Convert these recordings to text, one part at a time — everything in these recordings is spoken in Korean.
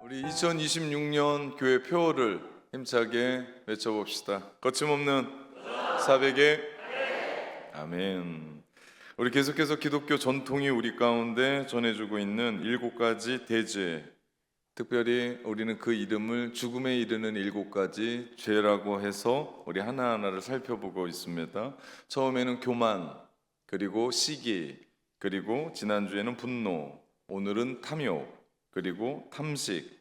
우리 2026년 교회 표어를 힘차게 외쳐봅시다. 거침없는 사백의 아멘. 우리 계속해서 기독교 전통이 우리 가운데 전해주고 있는 7가지 대죄, 특별히 우리는 그 이름을 죽음에 이르는 7가지 죄라고 해서 우리 하나하나를 살펴보고 있습니다. 처음에는 교만, 그리고 시기, 그리고 지난주에는 분노, 오늘은 탐욕, 그리고 탐식,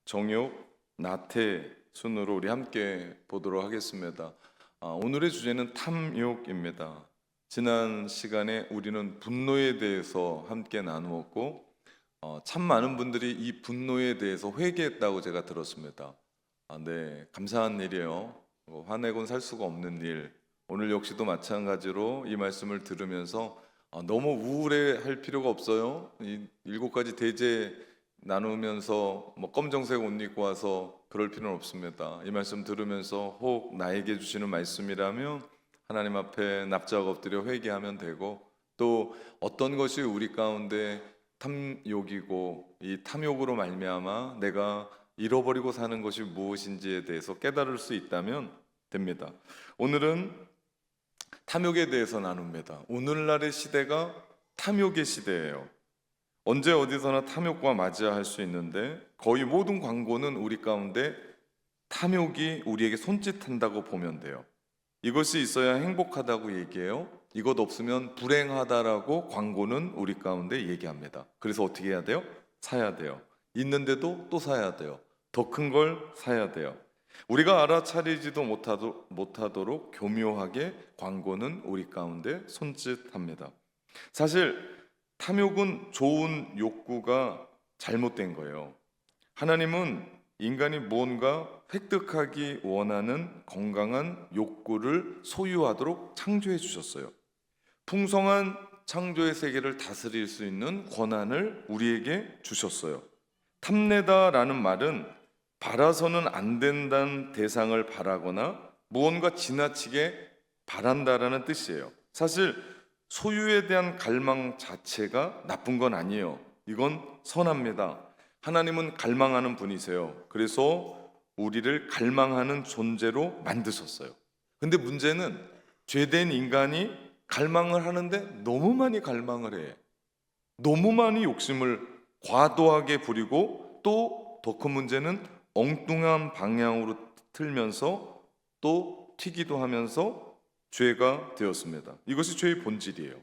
정욕, 나태 순으로 우리 함께 보도록 하겠습니다. 오늘의 주제는 탐욕입니다. 지난 시간에 우리는 분노에 대해서 함께 나누었고 참 많은 분들이 이 분노에 대해서 회개했다고 제가 들었습니다. 네, 감사한 일이에요. 화내곤 살 수가 없는 일. 오늘 역시도 마찬가지로 이 말씀을 들으면서 너무 우울해할 필요가 없어요. 이 7가지 대죄 나누면서 검정색 옷 입고 와서 그럴 필요는 없습니다. 이 말씀 들으면서 혹 나에게 주시는 말씀이라면 하나님 앞에 납작 엎드려 회개하면 되고, 또 어떤 것이 우리 가운데 탐욕이고 이 탐욕으로 말미암아 내가 잃어버리고 사는 것이 무엇인지에 대해서 깨달을 수 있다면 됩니다. 오늘은 탐욕에 대해서 나눕니다. 오늘날의 시대가 탐욕의 시대예요. 언제 어디서나 탐욕과 맞이할 수 있는데 거의 모든 광고는 우리 가운데 탐욕이 우리에게 손짓한다고 보면 돼요. 이것이 있어야 행복하다고 얘기해요. 이것 없으면 불행하다라고 광고는 우리 가운데 얘기합니다. 그래서 어떻게 해야 돼요? 사야 돼요. 있는데도 또 사야 돼요. 더 큰 걸 사야 돼요. 우리가 알아차리지도 못하도록 교묘하게 광고는 우리 가운데 손짓합니다. 사실 탐욕은 좋은 욕구가 잘못된 거예요. 하나님은 인간이 무언가 획득하기 원하는 건강한 욕구를 소유하도록 창조해 주셨어요. 풍성한 창조의 세계를 다스릴 수 있는 권한을 우리에게 주셨어요. 탐내다라는 말은 바라서는 안 된다는 대상을 바라거나 무언가 지나치게 바란다라는 뜻이에요. 사실 소유에 대한 갈망 자체가 나쁜 건 아니에요. 이건 선합니다. 하나님은 갈망하는 분이세요. 그래서 우리를 갈망하는 존재로 만드셨어요. 근데 문제는 죄된 인간이 갈망을 하는데 너무 많이 갈망을 해. 너무 많이 욕심을 과도하게 부리고, 또 더 큰 문제는 엉뚱한 방향으로 틀면서 또 튀기도 하면서 죄가 되었습니다. 이것이 죄의 본질이에요.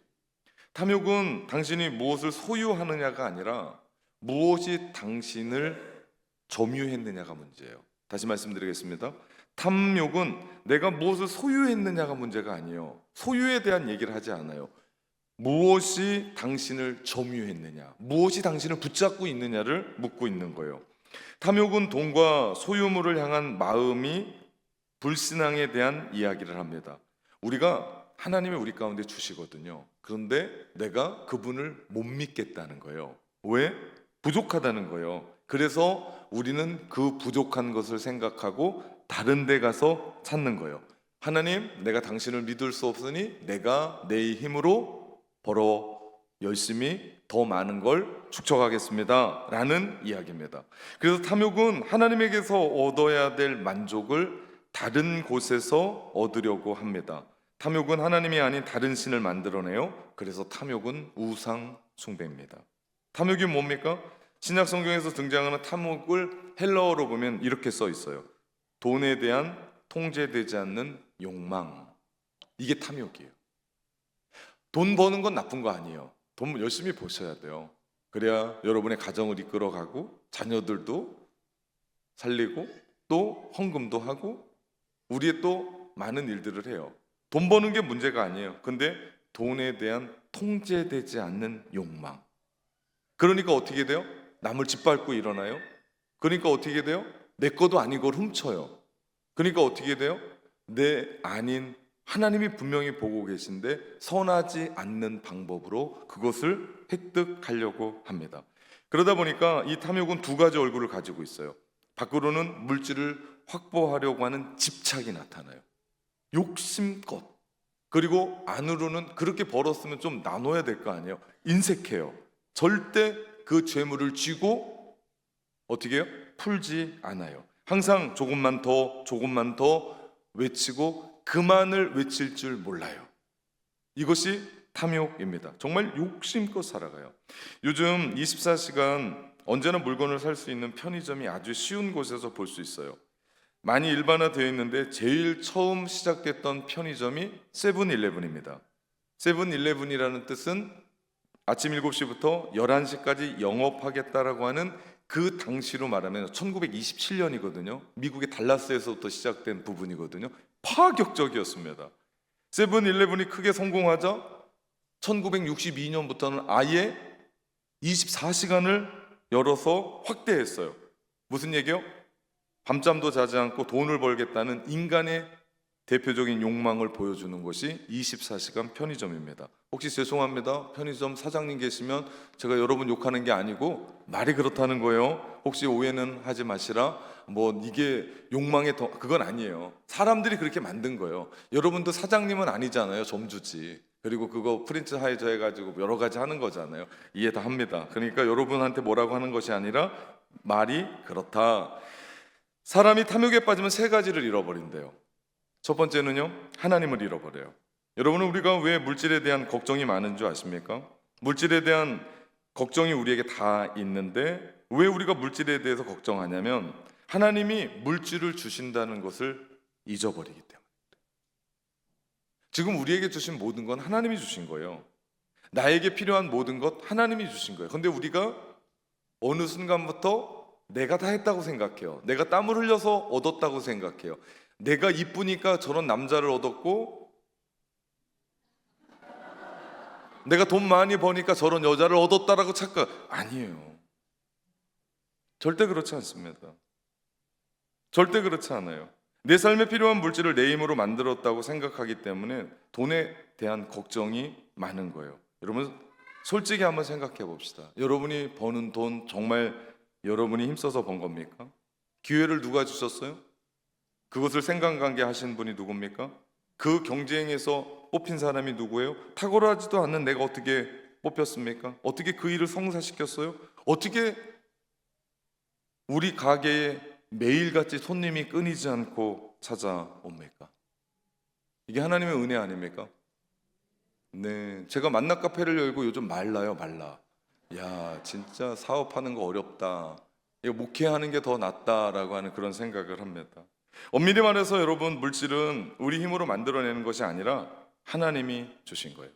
탐욕은 당신이 무엇을 소유하느냐가 아니라 무엇이 당신을 점유했느냐가 문제예요. 다시 말씀드리겠습니다. 탐욕은 내가 무엇을 소유했느냐가 문제가 아니에요. 소유에 대한 얘기를 하지 않아요. 무엇이 당신을 점유했느냐, 무엇이 당신을 붙잡고 있느냐를 묻고 있는 거예요. 탐욕은 돈과 소유물을 향한 마음이 불신앙에 대한 이야기를 합니다. 우리가 하나님이 우리 가운데 주시거든요. 그런데 내가 그분을 못 믿겠다는 거예요. 왜? 부족하다는 거예요. 그래서 우리는 그 부족한 것을 생각하고 다른 데 가서 찾는 거예요. 하나님, 내가 당신을 믿을 수 없으니 내가 내 힘으로 벌어 열심히 더 많은 걸 축적하겠습니다 라는 이야기입니다. 그래서 탐욕은 하나님에게서 얻어야 될 만족을 다른 곳에서 얻으려고 합니다. 탐욕은 하나님이 아닌 다른 신을 만들어내요. 그래서 탐욕은 우상 숭배입니다. 탐욕이 뭡니까? 신약 성경에서 등장하는 탐욕을 헬라어로 보면 이렇게 써 있어요. 돈에 대한 통제되지 않는 욕망. 이게 탐욕이에요. 돈 버는 건 나쁜 거 아니에요. 돈 열심히 버셔야 돼요. 그래야 여러분의 가정을 이끌어가고 자녀들도 살리고 또 헌금도 하고 우리의 또 많은 일들을 해요. 돈 버는 게 문제가 아니에요. 근데 돈에 대한 통제되지 않는 욕망. 그러니까 어떻게 돼요? 남을 짓밟고 일어나요. 그러니까 어떻게 돼요? 내 것도 아닌 걸 훔쳐요. 그러니까 어떻게 돼요? 내 아닌 하나님이 분명히 보고 계신데 선하지 않는 방법으로 그것을 획득하려고 합니다. 그러다 보니까 이 탐욕은 2가지 얼굴을 가지고 있어요. 밖으로는 물질을 확보하려고 하는 집착이 나타나요. 욕심껏. 그리고 안으로는 그렇게 벌었으면 좀 나눠야 될 거 아니에요. 인색해요. 절대 그 죄물을 쥐고 어떻게 해요? 풀지 않아요. 항상 조금만 더 외치고 그만을 외칠 줄 몰라요. 이것이 탐욕입니다. 정말 욕심껏 살아가요. 요즘 24시간 언제나 물건을 살 수 있는 편의점이 아주 쉬운 곳에서 볼 수 있어요. 많이 일반화되어 있는데 제일 처음 시작됐던 편의점이 세븐일레븐입니다. 세븐일레븐이라는 뜻은 아침 7시부터 11시까지 영업하겠다라고 하는 그 당시로 말하면 1927년이거든요. 미국의 달라스에서부터 시작된 부분이거든요. 파격적이었습니다. 세븐일레븐이 크게 성공하자 1962년부터는 아예 24시간을 열어서 확대했어요. 무슨 얘기요? 밤잠도 자지 않고 돈을 벌겠다는 인간의 대표적인 욕망을 보여주는 것이 24시간 편의점입니다. 혹시 죄송합니다. 편의점 사장님 계시면 제가 여러분 욕하는 게 아니고 말이 그렇다는 거예요. 혹시 오해는 하지 마시라. 이게 욕망의 그건 아니에요. 사람들이 그렇게 만든 거예요. 여러분도 사장님은 아니잖아요. 점주지. 그리고 그거 프랜차이즈 해가지고 여러 가지 하는 거잖아요. 이해 다 합니다. 그러니까 여러분한테 뭐라고 하는 것이 아니라 말이 그렇다. 사람이 탐욕에 빠지면 세 가지를 잃어버린대요. 첫 번째는요, 하나님을 잃어버려요. 여러분은 우리가 왜 물질에 대한 걱정이 많은 줄 아십니까? 물질에 대한 걱정이 우리에게 다 있는데 왜 우리가 물질에 대해서 걱정하냐면 하나님이 물질을 주신다는 것을 잊어버리기 때문에. 지금 우리에게 주신 모든 건 하나님이 주신 거예요. 나에게 필요한 모든 것 하나님이 주신 거예요. 근데 우리가 어느 순간부터 내가 다 했다고 생각해요. 내가 땀을 흘려서 얻었다고 생각해요. 내가 이쁘니까 저런 남자를 얻었고 내가 돈 많이 버니까 저런 여자를 얻었다라고 착각. 아니에요. 절대 그렇지 않습니다. 절대 그렇지 않아요. 내 삶에 필요한 물질을 내 힘으로 만들었다고 생각하기 때문에 돈에 대한 걱정이 많은 거예요. 여러분 솔직히 한번 생각해 봅시다. 여러분이 버는 돈 정말 여러분이 힘써서 번 겁니까? 기회를 누가 주셨어요? 그것을 생각하게 하신 분이 누굽니까? 그 경쟁에서 뽑힌 사람이 누구예요? 탁월하지도 않는 내가 어떻게 뽑혔습니까? 어떻게 그 일을 성사시켰어요? 어떻게 우리 가게에 매일같이 손님이 끊이지 않고 찾아옵니까? 이게 하나님의 은혜 아닙니까? 네, 제가 만나 카페를 열고 요즘 말라요, 말라. 야, 진짜 사업하는 거 어렵다. 이거 목회하는 게 더 낫다라고 하는 그런 생각을 합니다. 엄밀히 말해서 여러분, 물질은 우리 힘으로 만들어내는 것이 아니라 하나님이 주신 거예요.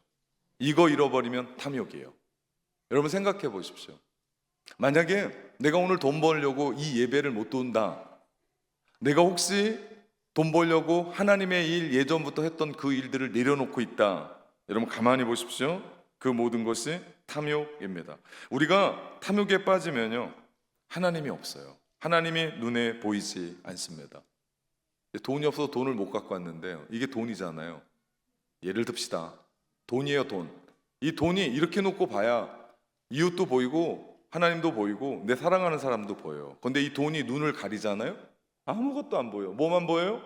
이거 잃어버리면 탐욕이에요. 여러분 생각해 보십시오. 만약에 내가 오늘 돈 벌려고 이 예배를 못 돈다. 내가 혹시 돈 벌려고 하나님의 일 예전부터 했던 그 일들을 내려놓고 있다. 여러분 가만히 보십시오. 그 모든 것이 탐욕입니다. 우리가 탐욕에 빠지면요, 하나님이 없어요. 하나님이 눈에 보이지 않습니다. 돈이 없어서 돈을 못 갖고 왔는데요, 이게 돈이잖아요. 예를 듭시다. 돈이에요, 돈. 이 돈이 이렇게 놓고 봐야 이웃도 보이고 하나님도 보이고 내 사랑하는 사람도 보여요. 근데 이 돈이 눈을 가리잖아요. 아무것도 안 보여. 뭐만 보여요?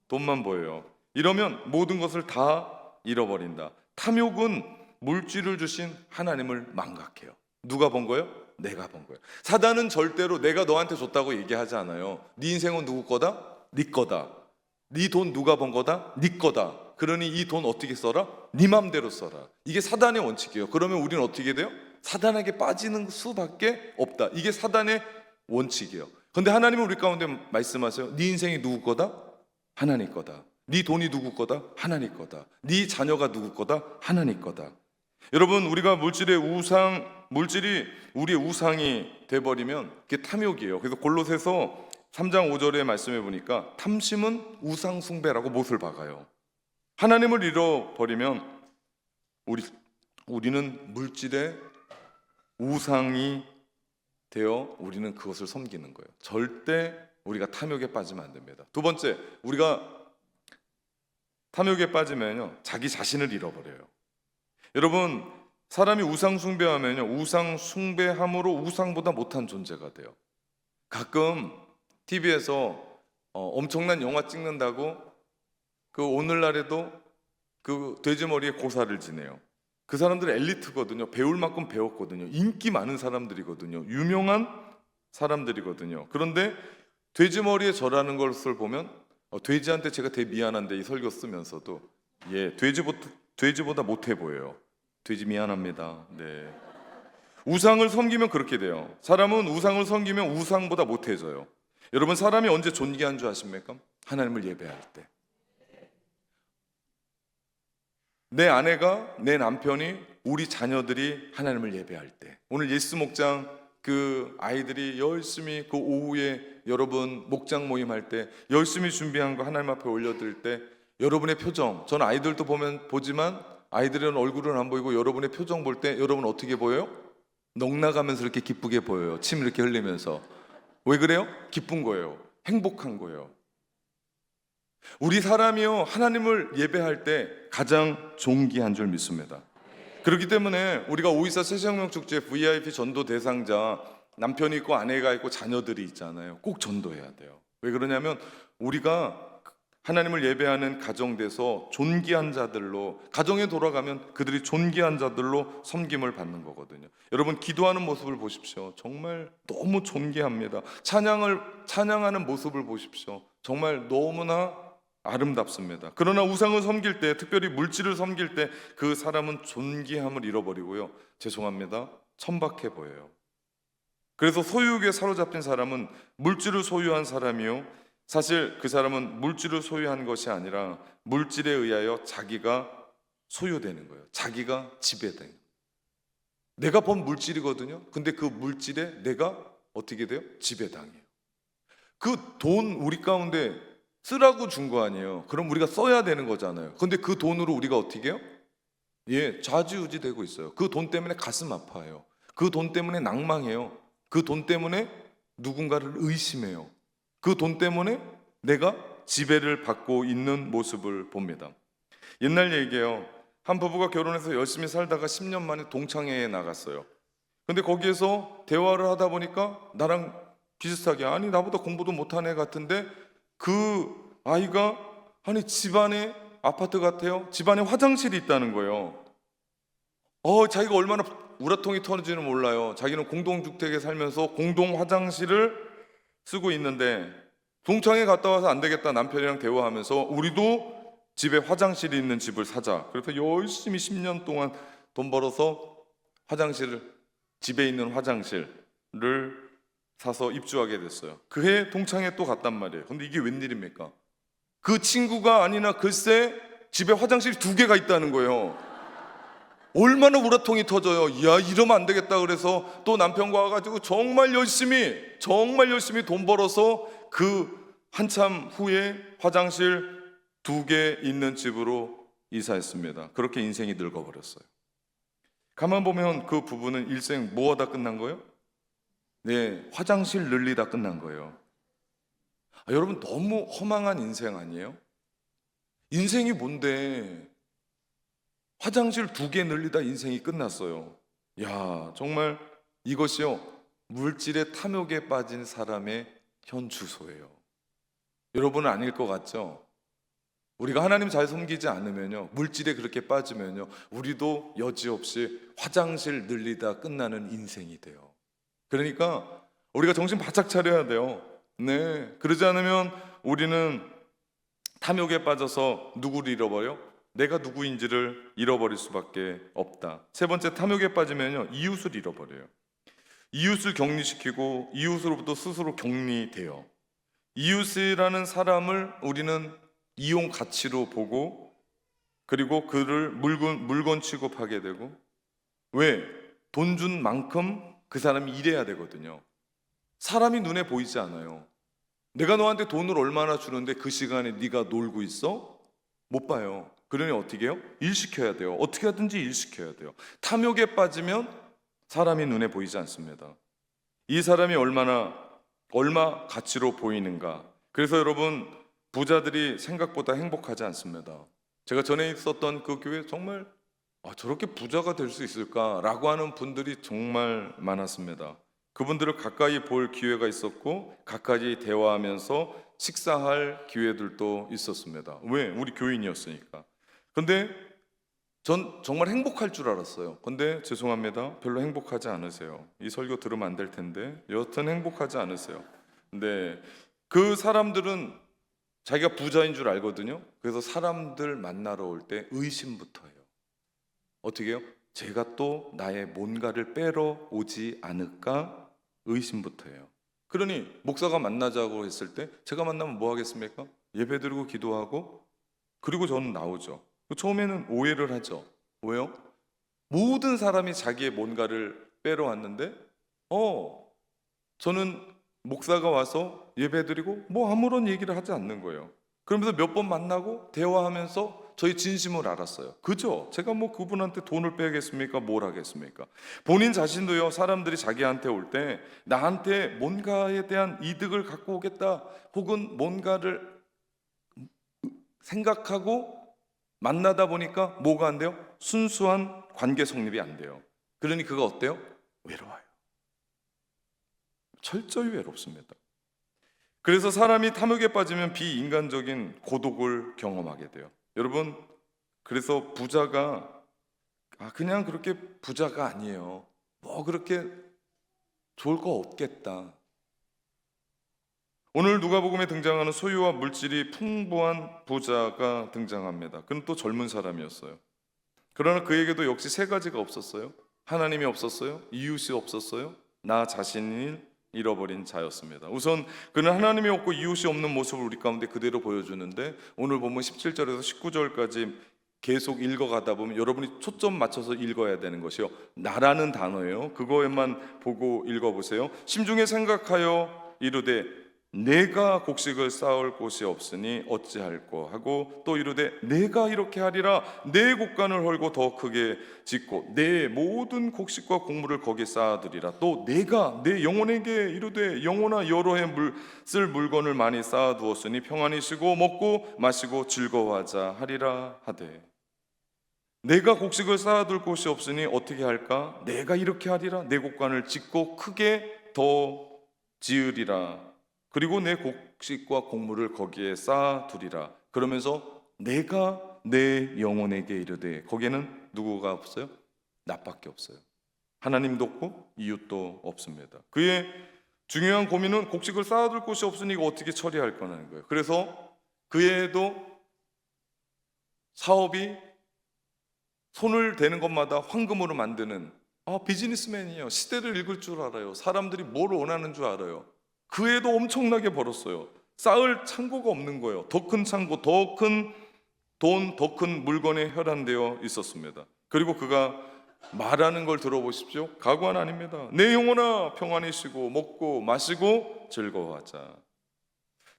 돈만 보여요. 이러면 모든 것을 다 잃어버린다. 탐욕은 물질을 주신 하나님을 망각해요. 누가 본 거예요? 내가 본 거예요. 사단은 절대로 내가 너한테 줬다고 얘기하지 않아요. 네 인생은 누구 거다? 네 거다. 네 돈 누가 번 거다? 네 거다. 그러니 이 돈 어떻게 써라? 네 맘대로 써라. 이게 사단의 원칙이에요. 그러면 우리는 어떻게 돼요? 사단에게 빠지는 수밖에 없다. 이게 사단의 원칙이에요. 근데 하나님은 우리 가운데 말씀하세요. 네 인생이 누구 거다? 하나님 거다. 네 돈이 누구 거다? 하나님 거다. 네 자녀가 누구 거다? 하나님 거다. 여러분, 우리가 물질이 우리의 우상이 돼버리면 그게 탐욕이에요. 그래서 골로새서 3장 5절에 말씀해 보니까 탐심은 우상 숭배라고 못을 박아요. 하나님을 잃어버리면 우리는 물질의 우상이 되어 우리는 그것을 섬기는 거예요. 절대 우리가 탐욕에 빠지면 안 됩니다. 두 번째, 우리가 탐욕에 빠지면요, 자기 자신을 잃어버려요. 여러분, 사람이 우상 숭배하면요, 우상 숭배함으로 우상보다 못한 존재가 돼요. 가끔 TV에서 엄청난 영화 찍는다고 그 오늘날에도 그 돼지머리에 고사를 지내요. 그 사람들은 엘리트거든요. 배울 만큼 배웠거든요. 인기 많은 사람들이거든요. 유명한 사람들이거든요. 그런데 돼지 머리에 절하는 것을 보면 돼지한테 제가 되게 미안한데 이 설교 쓰면서도 돼지보다 못해 보여요. 돼지 미안합니다. 네. 우상을 섬기면 그렇게 돼요. 사람은 우상을 섬기면 우상보다 못해져요. 여러분, 사람이 언제 존귀한 줄 아십니까? 하나님을 예배할 때. 내 아내가, 내 남편이, 우리 자녀들이 하나님을 예배할 때. 오늘 예수 목장 그 아이들이 열심히 그 오후에 여러분 목장 모임할 때 열심히 준비한 거 하나님 앞에 올려드릴 때 여러분의 표정, 저는 아이들도 보지만 아이들은 얼굴은 안 보이고 여러분의 표정 볼 때 여러분 어떻게 보여요? 넋나가면서 이렇게 기쁘게 보여요. 침 이렇게 흘리면서. 왜 그래요? 기쁜 거예요. 행복한 거예요. 우리 사람이요, 하나님을 예배할 때 가장 존귀한 줄 믿습니다. 그렇기 때문에 우리가 5.24 새생명 축제 VIP 전도 대상자, 남편이 있고 아내가 있고 자녀들이 있잖아요. 꼭 전도해야 돼요. 왜 그러냐면 우리가 하나님을 예배하는 가정돼서 존귀한 자들로, 가정에 돌아가면 그들이 존귀한 자들로 섬김을 받는 거거든요. 여러분, 기도하는 모습을 보십시오. 정말 너무 존귀합니다. 찬양하는 모습을 보십시오. 정말 너무나 아름답습니다. 그러나 우상을 섬길 때, 특별히 물질을 섬길 때 그 사람은 존귀함을 잃어버리고요, 죄송합니다, 천박해 보여요. 그래서 소유욕에 사로잡힌 사람은, 물질을 소유한 사람이요, 사실 그 사람은 물질을 소유한 것이 아니라 물질에 의하여 자기가 소유되는 거예요. 자기가 지배되는 거예요. 내가 번 물질이거든요. 근데 그 물질에 내가 어떻게 돼요? 지배당해요. 그 돈 우리 가운데 쓰라고 준 거 아니에요. 그럼 우리가 써야 되는 거잖아요. 근데 그 돈으로 우리가 어떻게 해요? 좌지우지 되고 있어요. 그 돈 때문에 가슴 아파요. 그 돈 때문에 낭망해요. 그 돈 때문에 누군가를 의심해요. 그 돈 때문에 내가 지배를 받고 있는 모습을 봅니다. 옛날 얘기예요. 한 부부가 결혼해서 열심히 살다가 10년 만에 동창회에 나갔어요. 근데 거기에서 대화를 하다 보니까 나랑 비슷하게, 아니 나보다 공부도 못한 애 같은데 그 아이가 아니 집안에 아파트 같아요. 집안에 화장실이 있다는 거예요. 자기가 얼마나 우라통이 터지는지는 몰라요. 자기는 공동주택에 살면서 공동 화장실을 쓰고 있는데 동창회 갔다 와서 안 되겠다, 남편이랑 대화하면서 우리도 집에 화장실이 있는 집을 사자. 그래서 열심히 10년 동안 돈 벌어서 집에 있는 화장실을 사서 입주하게 됐어요. 그해 동창회 또 갔단 말이에요. 근데 이게 웬일입니까? 그 친구가 아니나 글쎄 집에 화장실이 2개가 있다는 거예요. 얼마나 우라통이 터져요. 이러면 안 되겠다. 그래서 또 남편과 와가지고 정말 열심히 돈 벌어서 그 한참 후에 화장실 2개 있는 집으로 이사했습니다. 그렇게 인생이 늙어버렸어요. 가만 보면 그 부부는 일생 뭐 하다 끝난 거예요? 화장실 늘리다 끝난 거예요. 여러분, 너무 허망한 인생 아니에요? 인생이 뭔데 화장실 2개 늘리다 인생이 끝났어요. 정말 이것이요, 물질의 탐욕에 빠진 사람의 현 주소예요. 여러분은 아닐 것 같죠? 우리가 하나님 잘 섬기지 않으면요, 물질에 그렇게 빠지면요, 우리도 여지없이 화장실 늘리다 끝나는 인생이 돼요. 그러니까 우리가 정신 바짝 차려야 돼요. 그러지 않으면 우리는 탐욕에 빠져서 누구를 잃어버려? 내가 누구인지를 잃어버릴 수밖에 없다. 세 번째, 탐욕에 빠지면요, 이웃을 잃어버려요. 이웃을 격리시키고 이웃으로부터 스스로 격리돼요. 이웃이라는 사람을 우리는 이용 가치로 보고, 그리고 그를 물건 취급하게 되고, 왜? 돈 준 만큼 그 사람이 일해야 되거든요. 사람이 눈에 보이지 않아요. 내가 너한테 돈을 얼마나 주는데 그 시간에 네가 놀고 있어? 못 봐요. 그러니 어떻게 해요? 일 시켜야 돼요. 어떻게 하든지 일 시켜야 돼요. 탐욕에 빠지면 사람이 눈에 보이지 않습니다. 이 사람이 얼마 가치로 보이는가. 그래서 여러분, 부자들이 생각보다 행복하지 않습니다. 제가 전에 있었던 그 교회 정말 저렇게 부자가 될 수 있을까라고 하는 분들이 정말 많았습니다. 그분들을 가까이 볼 기회가 있었고 가까이 대화하면서 식사할 기회들도 있었습니다. 왜? 우리 교인이었으니까. 근데 전 정말 행복할 줄 알았어요. 근데 죄송합니다. 별로 행복하지 않으세요. 이 설교 들으면 안 될 텐데 여튼 행복하지 않으세요. 근데 그 사람들은 자기가 부자인 줄 알거든요. 그래서 사람들 만나러 올 때 의심부터 해요. 어떻게 해요? 제가 또 나의 뭔가를 빼러 오지 않을까 의심부터 해요. 그러니 목사가 만나자고 했을 때 제가 만나면 뭐 하겠습니까? 예배드리고 기도하고 그리고 저는 나오죠. 처음에는 오해를 하죠. 왜요? 모든 사람이 자기의 뭔가를 빼러 왔는데 저는 목사가 와서 예배드리고 뭐 아무런 얘기를 하지 않는 거예요. 그러면서 몇 번 만나고 대화하면서 저희 진심을 알았어요. 그죠? 제가 뭐 그분한테 돈을 빼겠습니까? 뭘 하겠습니까? 본인 자신도요, 사람들이 자기한테 올 때 나한테 뭔가에 대한 이득을 갖고 오겠다 혹은 뭔가를 생각하고 만나다 보니까 뭐가 안 돼요? 순수한 관계 성립이 안 돼요. 그러니 그가 어때요? 외로워요. 철저히 외롭습니다. 그래서 사람이 탐욕에 빠지면 비인간적인 고독을 경험하게 돼요. 여러분, 그래서 부자가 그냥 그렇게 부자가 아니에요. 뭐 그렇게 좋을 거 없겠다. 오늘 누가복음에 등장하는 소유와 물질이 풍부한 부자가 등장합니다. 그는 또 젊은 사람이었어요. 그러나 그에게도 역시 세 가지가 없었어요. 하나님이 없었어요. 이웃이 없었어요. 나 자신이 잃어버린 자였습니다. 우선 그는 하나님이 없고 이웃이 없는 모습을 우리 가운데 그대로 보여주는데 오늘 보면 17절에서 19절까지 계속 읽어가다 보면 여러분이 초점 맞춰서 읽어야 되는 것이요, 나라는 단어예요. 그거에만 보고 읽어보세요. 심중에 생각하여 이르되 내가 곡식을 쌓을 곳이 없으니 어찌할꼬 하고 또 이르되 내가 이렇게 하리라 내 곡간을 헐고 더 크게 짓고 내 모든 곡식과 곡물을 거기에 쌓아두리라 또 내가 내 영혼에게 이르되 영혼아 여러 해 쓸 물건을 많이 쌓아두었으니 평안히 쉬고 먹고 마시고 즐거워하자 하리라 하되 내가 곡식을 쌓아둘 곳이 없으니 어떻게 할까? 내가 이렇게 하리라 내 곡간을 짓고 크게 더 지으리라 그리고 내 곡식과 곡물을 거기에 쌓아두리라. 그러면서 내가 내 영혼에게 이르되 거기에는 누구가 없어요? 나밖에 없어요. 하나님도 없고 이웃도 없습니다. 그의 중요한 고민은 곡식을 쌓아둘 곳이 없으니 이거 어떻게 처리할 거냐는 거예요. 그래서 그에도 사업이 손을 대는 것마다 황금으로 만드는 비즈니스맨이에요. 시대를 읽을 줄 알아요. 사람들이 뭘 원하는 줄 알아요. 그 애도 엄청나게 벌었어요. 쌓을 창고가 없는 거예요. 더 큰 창고, 더 큰 돈, 더 큰 물건에 혈안되어 있었습니다. 그리고 그가 말하는 걸 들어보십시오. 가관 아닙니다. 내 영혼아 평안히 쉬고 먹고 마시고 즐거워하자.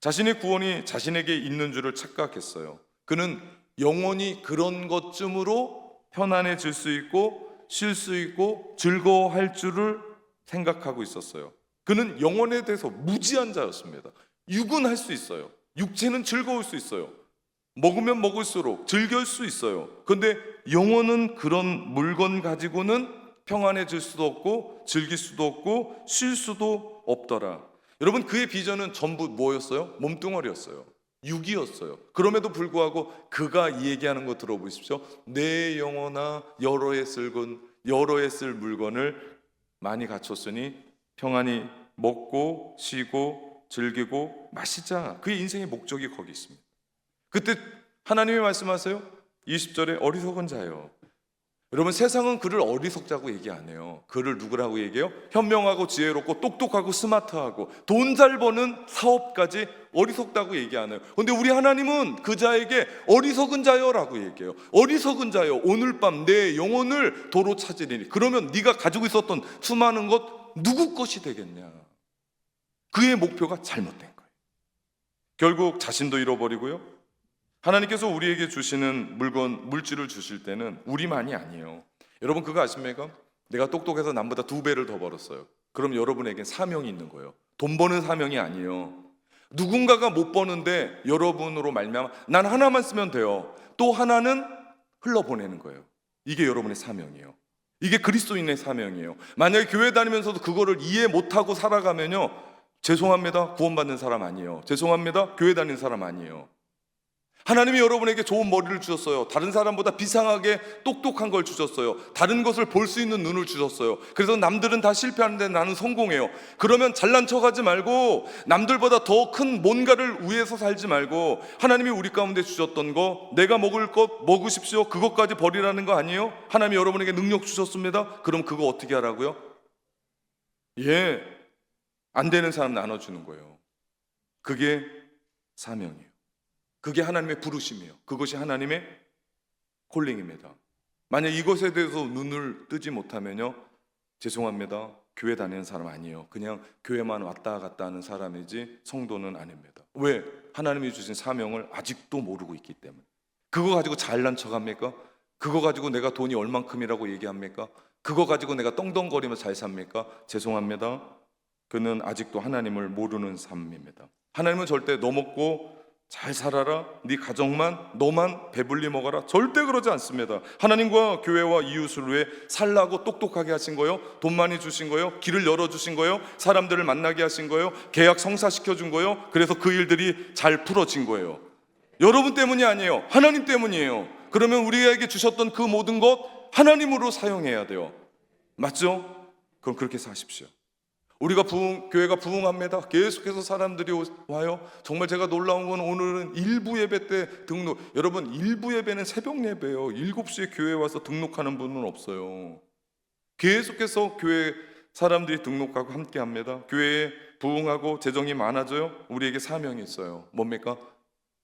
자신의 구원이 자신에게 있는 줄을 착각했어요. 그는 영원히 그런 것쯤으로 편안해질 수 있고 쉴 수 있고 즐거워할 줄을 생각하고 있었어요. 그는 영혼에 대해서 무지한 자였습니다. 육은 할 수 있어요. 육체는 즐거울 수 있어요. 먹으면 먹을수록 즐길 수 있어요. 그런데 영혼은 그런 물건 가지고는 평안해질 수도 없고 즐길 수도 없고 쉴 수도 없더라. 여러분, 그의 비전은 전부 뭐였어요? 몸뚱어리였어요. 육이었어요. 그럼에도 불구하고 그가 이 얘기하는 거 들어보십시오. 내 영혼아 여러 해 쓸 물건을 많이 갖췄으니 평안히 먹고 쉬고 즐기고 마시자. 그의 인생의 목적이 거기 있습니다. 그때 하나님이 말씀하세요. 20절에 어리석은 자요. 여러분, 세상은 그를 어리석자고 얘기 안 해요. 그를 누구라고 얘기해요? 현명하고 지혜롭고 똑똑하고 스마트하고 돈 잘 버는 사업까지 어리석다고 얘기 안 해요. 그런데 우리 하나님은 그 자에게 어리석은 자요라고 얘기해요. 어리석은 자요, 오늘 밤 내 영혼을 도로 찾으리니. 그러면 네가 가지고 있었던 수많은 것 누구 것이 되겠냐? 그의 목표가 잘못된 거예요. 결국 자신도 잃어버리고요. 하나님께서 우리에게 주시는 물질을 주실 때는 우리만이 아니에요. 여러분 그거 아십니까? 내가 똑똑해서 남보다 2배를 더 벌었어요. 그럼 여러분에겐 사명이 있는 거예요. 돈 버는 사명이 아니에요. 누군가가 못 버는데 여러분으로 말미암아 난 하나만 쓰면 돼요. 또 하나는 흘러보내는 거예요. 이게 여러분의 사명이에요. 이게 그리스도인의 사명이에요. 만약에 교회 다니면서도 그거를 이해 못하고 살아가면요, 죄송합니다, 구원받는 사람 아니에요. 죄송합니다, 교회 다니는 사람 아니에요. 하나님이 여러분에게 좋은 머리를 주셨어요. 다른 사람보다 비상하게 똑똑한 걸 주셨어요. 다른 것을 볼 수 있는 눈을 주셨어요. 그래서 남들은 다 실패하는데 나는 성공해요. 그러면 잘난 척하지 말고 남들보다 더 큰 뭔가를 위해서 살지 말고 하나님이 우리 가운데 주셨던 거, 내가 먹을 것 먹으십시오, 그것까지 버리라는 거 아니에요? 하나님이 여러분에게 능력 주셨습니다. 그럼 그거 어떻게 하라고요? 안 되는 사람 나눠주는 거예요. 그게 사명이에요. 그게 하나님의 부르심이에요. 그것이 하나님의 콜링입니다. 만약 이것에 대해서 눈을 뜨지 못하면요, 죄송합니다. 교회 다니는 사람 아니에요. 그냥 교회만 왔다 갔다 하는 사람이지 성도는 아닙니다. 왜? 하나님이 주신 사명을 아직도 모르고 있기 때문에. 그거 가지고 잘난 척합니까? 그거 가지고 내가 돈이 얼만큼이라고 얘기합니까? 그거 가지고 내가 떵떵거리며 잘 삽니까? 죄송합니다. 그는 아직도 하나님을 모르는 삶입니다. 하나님은 절대 너 먹고 잘 살아라, 네 가정만, 너만 배불리 먹어라, 절대 그러지 않습니다. 하나님과 교회와 이웃을 위해 살라고 똑똑하게 하신 거요, 돈 많이 주신 거요, 길을 열어주신 거요, 사람들을 만나게 하신 거요, 계약 성사시켜준 거요. 그래서 그 일들이 잘 풀어진 거예요. 여러분 때문이 아니에요. 하나님 때문이에요. 그러면 우리에게 주셨던 그 모든 것 하나님으로 사용해야 돼요. 맞죠? 그럼 그렇게 사십시오. 우리가 교회가 부흥합니다. 계속해서 사람들이 와요. 정말 제가 놀라운 건 오늘은 일부 예배 때 등록, 여러분 일부 예배는 새벽 예배예요. 7시에 교회에 와서 등록하는 분은 없어요. 계속해서 교회 사람들이 등록하고 함께 합니다. 교회에 부흥하고 재정이 많아져요. 우리에게 사명이 있어요. 뭡니까?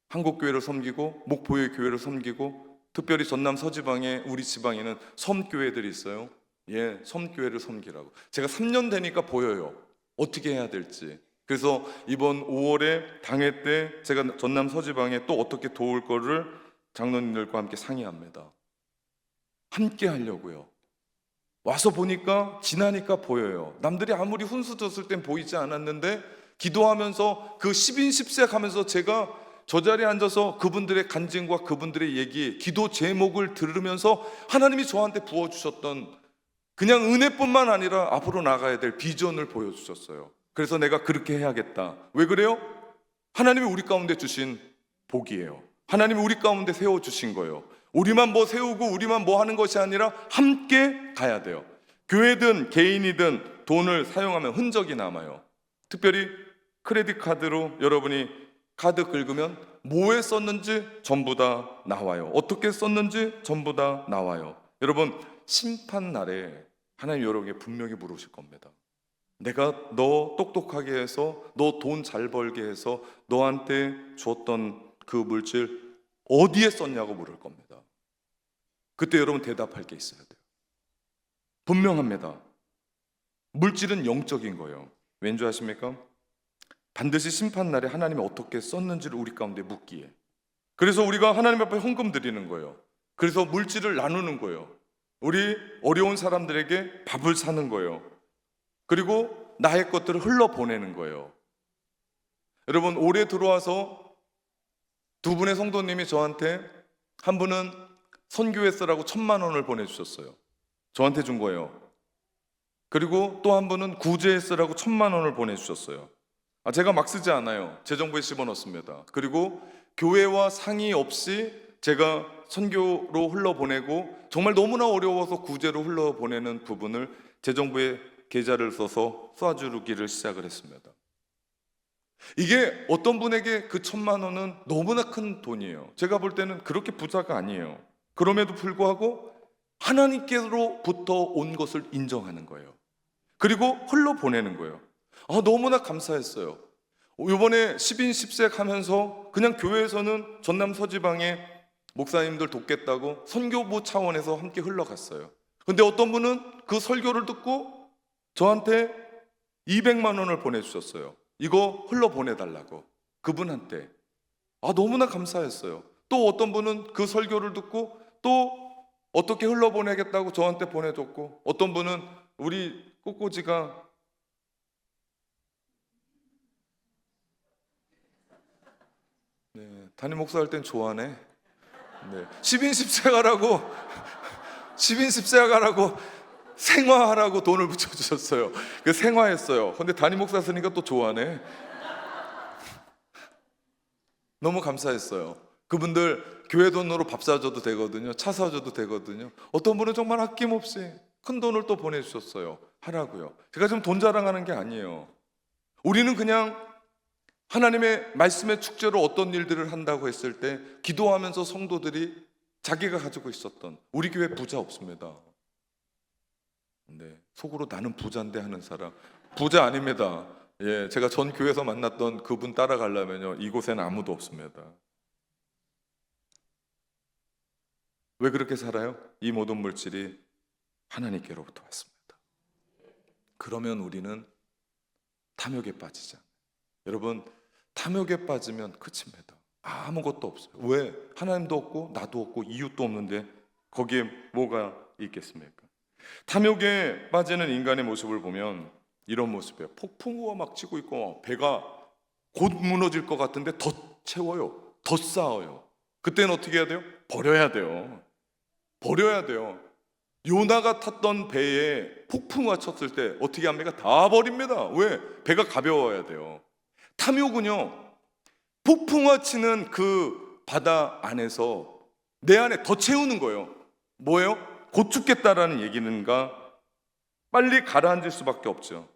한국교회를 섬기고 목포의 교회를 섬기고, 특별히 전남 서지방에 우리 지방에는 섬교회들이 있어요. 섬교회를 섬기라고. 제가 3년 되니까 보여요. 어떻게 해야 될지. 그래서 이번 5월에 당회 때 제가 전남 서지방에 또 어떻게 도울 거를 장로님들과 함께 상의합니다. 함께 하려고요. 와서 보니까, 지나니까 보여요. 남들이 아무리 훈수졌을 땐 보이지 않았는데, 기도하면서 그 10인 10색 하면서 제가 저 자리에 앉아서 그분들의 간증과 그분들의 얘기, 기도 제목을 들으면서 하나님이 저한테 부어주셨던 그냥 은혜뿐만 아니라 앞으로 나가야 될 비전을 보여주셨어요. 그래서 내가 그렇게 해야겠다. 왜 그래요? 하나님이 우리 가운데 주신 복이에요. 하나님이 우리 가운데 세워주신 거예요. 우리만 뭐 세우고 우리만 뭐 하는 것이 아니라 함께 가야 돼요. 교회든 개인이든 돈을 사용하면 흔적이 남아요. 특별히 크레딧 카드로 여러분이 카드 긁으면 뭐에 썼는지 전부 다 나와요. 어떻게 썼는지 전부 다 나와요. 여러분, 심판 날에 하나님 여러분에게 분명히 물으실 겁니다. 내가 너 똑똑하게 해서, 너 돈 잘 벌게 해서 너한테 줬던 그 물질 어디에 썼냐고 물을 겁니다. 그때 여러분 대답할 게 있어야 돼요. 분명합니다. 물질은 영적인 거예요. 왠지 아십니까? 반드시 심판날에 하나님이 어떻게 썼는지를 우리 가운데 묻기에. 그래서 우리가 하나님 앞에 헌금 드리는 거예요. 그래서 물질을 나누는 거예요. 우리 어려운 사람들에게 밥을 사는 거예요. 그리고 나의 것들을 흘러보내는 거예요. 여러분, 올해 들어와서 두 분의 성도님이 저한테, 한 분은 선교회 쓰라고 1,000만 원을 보내주셨어요. 저한테 준 거예요. 그리고 또 한 분은 구제에 쓰라고 1,000만 원을 보내주셨어요. 제가 막 쓰지 않아요. 재정부에 집어넣습니다. 그리고 교회와 상의 없이 제가 선교로 흘러보내고, 정말 너무나 어려워서 구제로 흘러보내는 부분을 재정부에 계좌를 써서 쏴주기를 시작을 했습니다. 이게 어떤 분에게 그 1,000만 원은 너무나 큰 돈이에요. 제가 볼 때는 그렇게 부자가 아니에요. 그럼에도 불구하고 하나님께로부터 온 것을 인정하는 거예요. 그리고 흘러보내는 거예요. 너무나 감사했어요. 이번에 10인 10색 하면서 그냥 교회에서는 전남 서지방에 목사님들 돕겠다고 선교부 차원에서 함께 흘러갔어요. 근데 어떤 분은 그 설교를 듣고 저한테 200만 원을 보내주셨어요. 이거 흘러보내달라고, 그분한테. 너무나 감사했어요. 또 어떤 분은 그 설교를 듣고 또 어떻게 흘러보내겠다고 저한테 보내줬고, 어떤 분은 우리 꼬꼬지가 담임 목사 할 땐 좋아하네. 10인 10색 하라고 10인 10색 하라고 생화하라고 돈을 붙여주셨어요. 그 생화했어요. 근데 담임 목사 쓰니까 또 좋아하네. 너무 감사했어요. 그분들 교회 돈으로 밥 사줘도 되거든요. 차 사줘도 되거든요. 어떤 분은 정말 아낌없이 큰 돈을 또 보내주셨어요. 하라고요. 제가 지금 돈 자랑하는 게 아니에요. 우리는 그냥 하나님의 말씀의 축제로 어떤 일들을 한다고 했을 때 기도하면서 성도들이 자기가 가지고 있었던, 우리 교회 부자 없습니다. 네, 속으로 나는 부자인데 하는 사람, 부자 아닙니다. 예, 제가 전 교회에서 만났던 그분 따라가려면요, 이곳에는 아무도 없습니다. 왜 그렇게 살아요? 이 모든 물질이 하나님께로부터 왔습니다. 그러면 우리는 탐욕에 빠지지 않아요. 여러분, 탐욕에 빠지면 끝입니다. 아무것도 없어요. 왜? 하나님도 없고 나도 없고 이웃도 없는데 거기에 뭐가 있겠습니까? 탐욕에 빠지는 인간의 모습을 보면 이런 모습이에요. 폭풍우가 막 치고 있고 배가 곧 무너질 것 같은데 더 채워요. 더 쌓아요. 그때는 어떻게 해야 돼요? 버려야 돼요. 버려야 돼요. 요나가 탔던 배에 폭풍우가 쳤을 때 어떻게 합니까? 다 버립니다. 왜? 배가 가벼워야 돼요. 탐욕은요, 폭풍우가 치는 그 바다 안에서 내 안에 더 채우는 거예요. 뭐예요? 곧 죽겠다라는 얘기는가? 빨리 가라앉을 수밖에 없죠.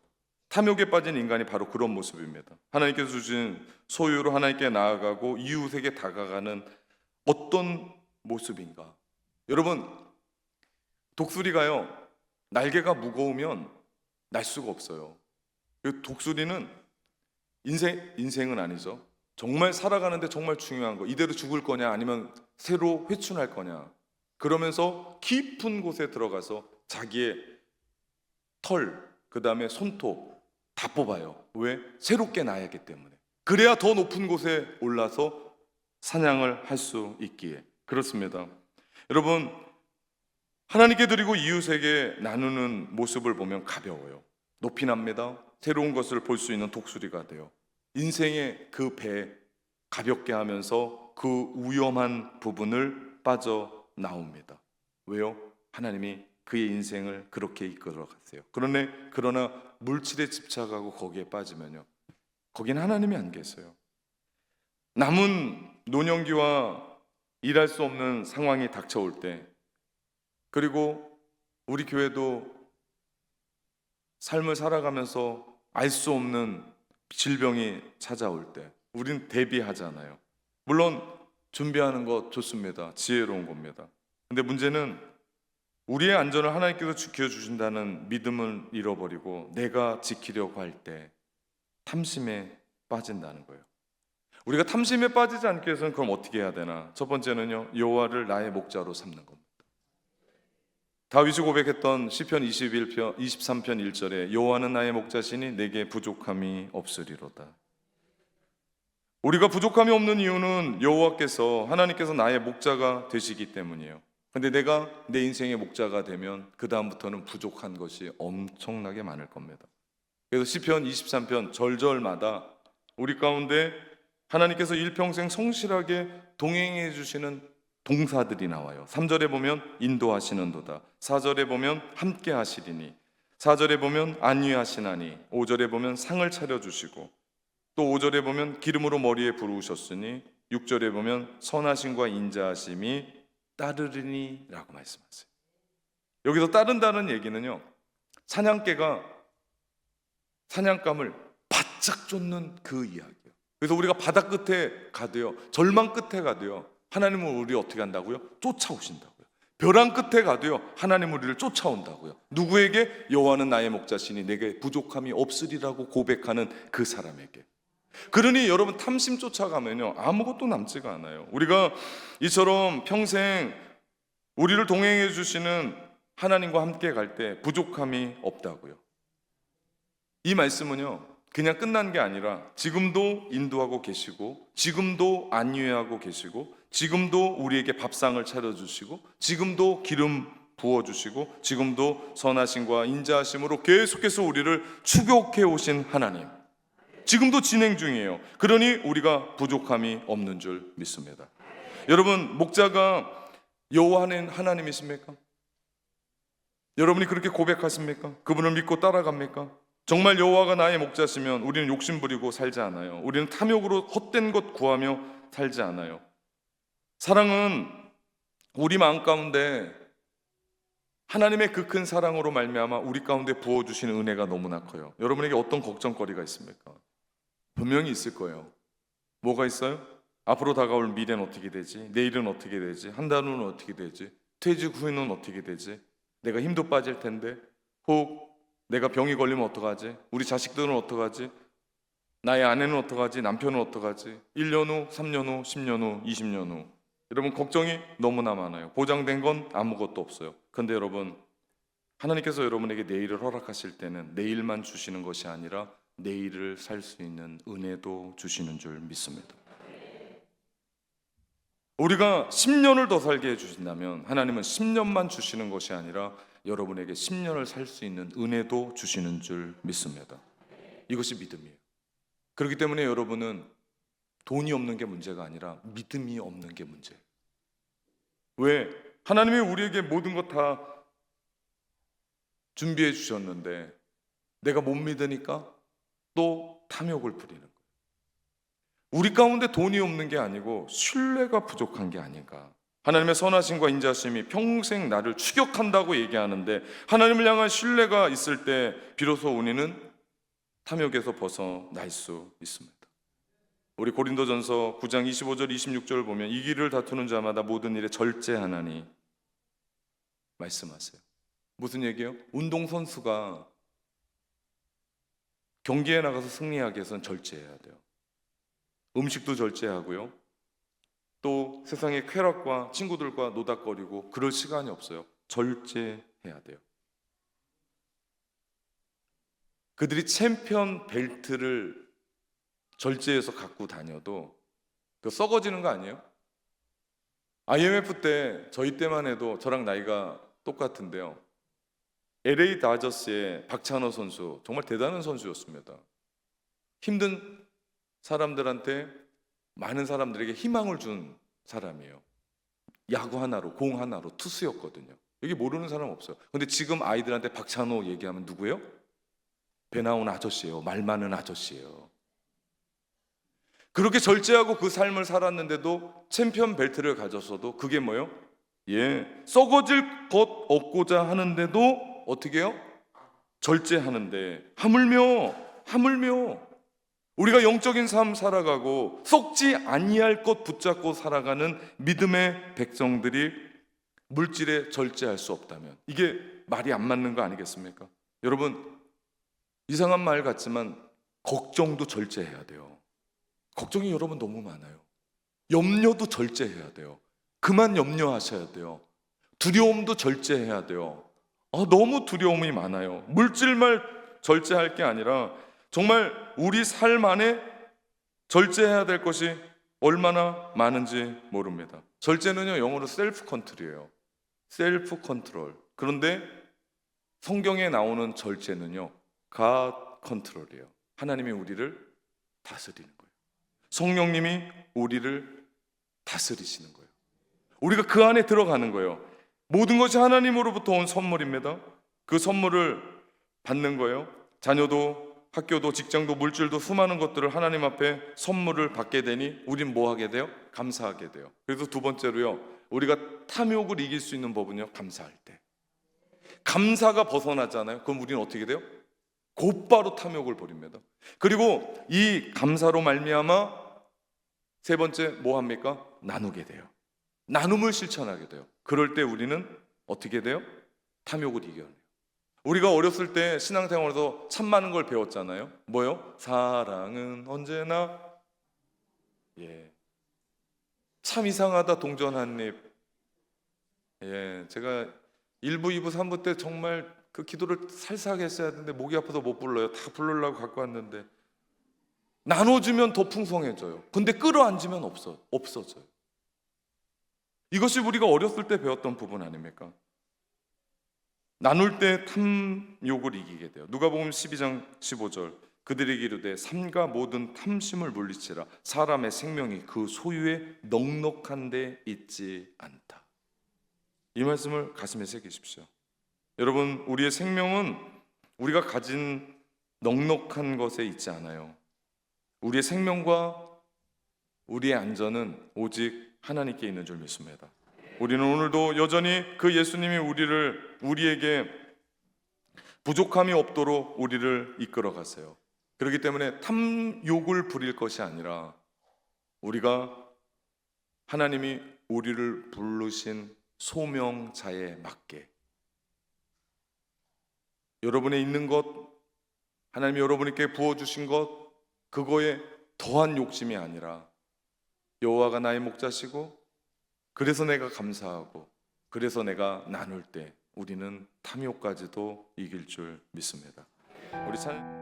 탐욕에 빠진 인간이 바로 그런 모습입니다. 하나님께서 주신 소유로 하나님께 나아가고 이웃에게 다가가는 어떤 모습인가? 여러분, 독수리가요, 날개가 무거우면 날 수가 없어요. 독수리는 인생은 아니죠. 정말 살아가는데 정말 중요한 거, 이대로 죽을 거냐 아니면 새로 회춘할 거냐, 그러면서 깊은 곳에 들어가서 자기의 털, 그 다음에 손톱 다 뽑아요. 왜? 새롭게 나야 하기 때문에. 그래야 더 높은 곳에 올라서 사냥을 할 수 있기에. 그렇습니다. 여러분, 하나님께 드리고 이웃에게 나누는 모습을 보면 가벼워요. 높이 납니다. 새로운 것을 볼 수 있는 독수리가 돼요. 인생의 그 배 가볍게 하면서 그 위험한 부분을 빠져나옵니다. 왜요? 하나님이 그의 인생을 그렇게 이끌어 갔어요. 그러나 물질에 집착하고 거기에 빠지면요, 거긴 하나님이 안 계세요. 남은 노년기와 일할 수 없는 상황이 닥쳐올 때, 그리고 우리 교회도 삶을 살아가면서 알 수 없는 질병이 찾아올 때 우리는 대비하잖아요. 물론 준비하는 것 좋습니다. 지혜로운 겁니다. 근데 문제는 우리의 안전을 하나님께서 지켜주신다는 믿음을 잃어버리고 내가 지키려고 할 때 탐심에 빠진다는 거예요. 우리가 탐심에 빠지지 않기 위해서는 그럼 어떻게 해야 되나? 첫 번째는요, 여호와를 나의 목자로 삼는 겁니다. 다윗이 고백했던 시편 23편 1절에 여호와는 나의 목자시니 내게 부족함이 없으리로다. 우리가 부족함이 없는 이유는 여호와께서, 하나님께서 나의 목자가 되시기 때문이에요. 근데 내가 내 인생의 목자가 되면 그 다음부터는 부족한 것이 엄청나게 많을 겁니다. 그래서 시편 23편 절절마다 우리 가운데 하나님께서 일평생 성실하게 동행해 주시는 동사들이 나와요. 3절에 보면 인도하시는도다, 4절에 보면 함께 하시리니, 4절에 보면 안위하시나니, 5절에 보면 상을 차려주시고, 또 5절에 보면 기름으로 머리에 부르셨으니, 6절에 보면 선하심과 인자하심이 따르리니 라고 말씀하세요. 여기서 따른다는 얘기는요, 사냥개가 사냥감을 바짝 쫓는 그 이야기예요. 그래서 우리가 바다 끝에 가도요, 절망 끝에 가도요, 하나님은 우리 어떻게 한다고요? 쫓아오신다고요. 벼랑 끝에 가도요, 하나님은 우리를 쫓아온다고요. 누구에게? 여호와는 나의 목자시니 내게 부족함이 없으리라고 고백하는 그 사람에게. 그러니 여러분, 탐심 쫓아가면요, 아무것도 남지가 않아요. 우리가 이처럼 평생 우리를 동행해 주시는 하나님과 함께 갈 때 부족함이 없다고요. 이 말씀은요, 그냥 끝난 게 아니라 지금도 인도하고 계시고, 지금도 안위하고 계시고, 지금도 우리에게 밥상을 차려주시고, 지금도 기름 부어주시고, 지금도 선하심과 인자하심으로 계속해서 우리를 축복해 오신 하나님, 지금도 진행 중이에요. 그러니 우리가 부족함이 없는 줄 믿습니다. 여러분, 목자가 여호와 하나님이십니까? 여러분이 그렇게 고백하십니까? 그분을 믿고 따라갑니까? 정말 여호와가 나의 목자시면 우리는 욕심부리고 살지 않아요. 우리는 탐욕으로 헛된 것 구하며 살지 않아요. 사랑은 우리 마음 가운데 하나님의 그 큰 사랑으로 말미암아 우리 가운데 부어주시는 은혜가 너무나 커요. 여러분에게 어떤 걱정거리가 있습니까? 분명히 있을 거예요. 뭐가 있어요? 앞으로 다가올 미래는 어떻게 되지? 내일은 어떻게 되지? 한 달 후는 어떻게 되지? 퇴직 후에는 어떻게 되지? 내가 힘도 빠질 텐데, 혹 내가 병이 걸리면 어떡하지? 우리 자식들은 어떡하지? 나의 아내는 어떡하지? 남편은 어떡하지? 1년 후, 3년 후, 10년 후, 20년 후. 여러분 걱정이 너무나 많아요. 보장된 건 아무것도 없어요. 그런데 여러분, 하나님께서 여러분에게 내일을 허락하실 때는 내일만 주시는 것이 아니라 내일을 살 수 있는 은혜도 주시는 줄 믿습니다. 우리가 10년을 더 살게 해주신다면 하나님은 10년만 주시는 것이 아니라 여러분에게 10년을 살 수 있는 은혜도 주시는 줄 믿습니다. 이것이 믿음이에요. 그렇기 때문에 여러분은 돈이 없는 게 문제가 아니라 믿음이 없는 게 문제예요. 왜? 하나님이 우리에게 모든 것 다 준비해 주셨는데 내가 못 믿으니까 또 탐욕을 부리는 거예요. 우리 가운데 돈이 없는 게 아니고 신뢰가 부족한 게 아닌가. 하나님의 선하심과 인자심이 평생 나를 추격한다고 얘기하는데 하나님을 향한 신뢰가 있을 때 비로소 우리는 탐욕에서 벗어날 수 있습니다. 우리 고린도전서 9장 25절 26절을 보면 이 길을 다투는 자마다 모든 일에 절제하나니 말씀하세요. 무슨 얘기예요? 운동선수가 경기에 나가서 승리하기 위해서는 절제해야 돼요. 음식도 절제하고요. 또 세상의 쾌락과 친구들과 노닥거리고 그럴 시간이 없어요. 절제해야 돼요. 그들이 챔피언 벨트를 절제해서 갖고 다녀도 그 썩어지는 거 아니에요? IMF 때 저희 때만 해도 저랑 나이가 똑같은데요. LA 다저스의 박찬호 선수 정말 대단한 선수였습니다. 힘든 사람들한테 많은 사람들에게 희망을 준 사람이에요. 야구 하나로 공 하나로 투수였거든요. 여기 모르는 사람 없어요. 근데 지금 아이들한테 박찬호 얘기하면 누구예요? 배 나온 아저씨예요. 말 많은 아저씨예요. 그렇게 절제하고 그 삶을 살았는데도 챔피언 벨트를 가졌어도 그게 뭐예요? 썩어질 것 없고자 하는데도 어떻게 해요? 절제하는데 하물며 우리가 영적인 삶 살아가고 썩지 아니할 것 붙잡고 살아가는 믿음의 백성들이 물질에 절제할 수 없다면 이게 말이 안 맞는 거 아니겠습니까? 여러분, 이상한 말 같지만 걱정도 절제해야 돼요. 걱정이 여러분 너무 많아요. 염려도 절제해야 돼요. 그만 염려하셔야 돼요. 두려움도 절제해야 돼요. 너무 두려움이 많아요. 물질만 절제할 게 아니라 정말 우리 삶 안에 절제해야 될 것이 얼마나 많은지 모릅니다. 절제는요, 영어로 셀프 컨트롤이에요. 셀프 컨트롤. 그런데 성경에 나오는 절제는요, God 컨트롤이에요. 하나님이 우리를 다스리는 거예요. 성령님이 우리를 다스리시는 거예요. 우리가 그 안에 들어가는 거예요. 모든 것이 하나님으로부터 온 선물입니다. 그 선물을 받는 거예요. 자녀도 학교도 직장도 물질도 수많은 것들을 하나님 앞에 선물을 받게 되니 우린 뭐 하게 돼요? 감사하게 돼요. 그래서 두 번째로요, 우리가 탐욕을 이길 수 있는 법은요, 감사할 때. 감사가 벗어나잖아요. 그럼 우리는 어떻게 돼요? 곧바로 탐욕을 버립니다. 그리고 이 감사로 말미암아 세 번째 뭐 합니까? 나누게 돼요. 나눔을 실천하게 돼요. 그럴 때 우리는 어떻게 돼요? 탐욕을 이겨내요. 우리가 어렸을 때 신앙생활에서 참 많은 걸 배웠잖아요. 뭐요? 사랑은 언제나 참 이상하다 동전 한 입. 제가 1부, 2부, 3부 때 정말 그 기도를 살살하게 했어야 되는데 목이 아파서 못 불러요. 다 부르려고 갖고 왔는데 나눠주면 더 풍성해져요. 근데 끌어안으면 없어져요. 이것이 우리가 어렸을 때 배웠던 부분 아닙니까? 나눌 때 탐욕을 이기게 돼요. 누가복음 12장 15절 그들에게 이르되 삼가 모든 탐심을 물리치라 사람의 생명이 그 소유에 넉넉한 데 있지 않다. 이 말씀을 가슴에 새기십시오. 여러분, 우리의 생명은 우리가 가진 넉넉한 것에 있지 않아요. 우리의 생명과 우리의 안전은 오직 하나님께 있는 줄 믿습니다. 우리는 오늘도 여전히 그 예수님이 우리에게 부족함이 없도록 우리를 이끌어 가세요. 그렇기 때문에 탐욕을 부릴 것이 아니라 우리가 하나님이 우리를 부르신 소명자에 맞게 여러분의 있는 것, 하나님이 여러분께 부어주신 것, 그거에 더한 욕심이 아니라 여호와가 나의 목자시고 그래서 내가 감사하고 그래서 내가 나눌 때 우리는 탐욕까지도 이길 줄 믿습니다. 우리 찬